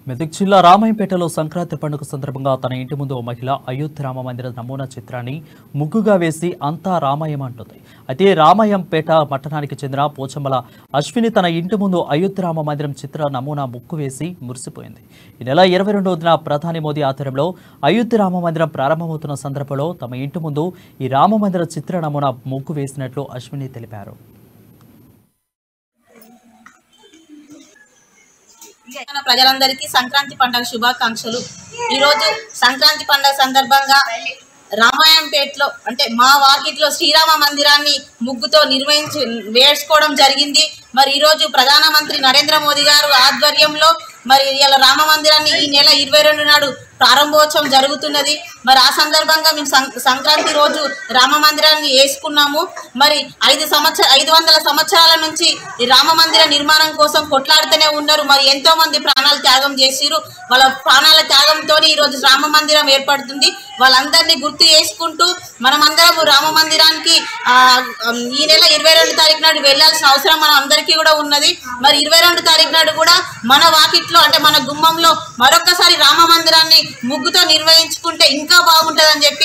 మెదక్ జిల్లా రామాయంపేటలో సంక్రాంతి పండుగ సందర్భంగా తన ఇంటి ముందు ఓ మహిళ అయోధ్య రామ మందిర నమూనా చిత్రాన్ని ముగ్గుగా వేసి అంతా రామాయం అంటుంది. అయితే రామాయంపేట పట్టణానికి చెందిన పోచమ్మల అశ్విని తన ఇంటి ముందు అయోధ్య రామ మందిరం చిత్ర నమూనా ముగ్గు వేసి మురిసిపోయింది. ఈ నెల 22న ప్రధాని మోదీ ఆధ్వర్యంలో అయోధ్య రామ మందిరం ప్రారంభమవుతున్న సందర్భంలో తమ ఇంటి ముందు ఈ రామ మందిర చిత్ర నమూనా ముగ్గు వేసినట్లు అశ్విని తెలిపారు. ప్రజలందరికీ సంక్రాంతి పండుగ శుభాకాంక్షలు. ఈరోజు సంక్రాంతి పండుగ సందర్భంగా రామాయంపేటలో అంటే మా వాకిట్లో శ్రీరామ మందిరాన్ని ముగ్గుతో వేసుకోవడం జరిగింది. మరి ఈరోజు ప్రధానమంత్రి నరేంద్ర మోదీ గారు ఆధ్వర్యంలో మరి ఇలా రామ మందిరాన్ని ఈ నెల 22 నాడు ప్రారంభోత్సవం జరుగుతున్నది. మరి ఆ సందర్భంగా మేము సంక్రాంతి రోజు రామ మందిరాన్ని వేసుకున్నాము. మరి 500 సంవత్సరాల నుంచి ఈ రామ మందిర నిర్మాణం కోసం కొట్లాడుతూనే ఉన్నారు. మరి ఎంతో మంది ప్రాణాలు త్యాగం చేసిరు. వాళ్ళ ప్రాణాల త్యాగంతో ఈరోజు రామ మందిరం ఏర్పడుతుంది. వాళ్ళందరినీ గుర్తు చేసుకుంటూ మనమందరం రామ మందిరానికి ఈ నెల 22 తారీఖు నాడు వెళ్లాల్సిన అవసరం మన అందరికీ కూడా ఉన్నది. మరి 22 తారీఖు నాడు కూడా మన వాకిట్లో అంటే మన గుమ్మంలో మరొకసారి రామ మందిరాన్ని ముగ్గుతో నిర్వహించుకుంటే ఇంకా బాగుంటుందని చెప్పి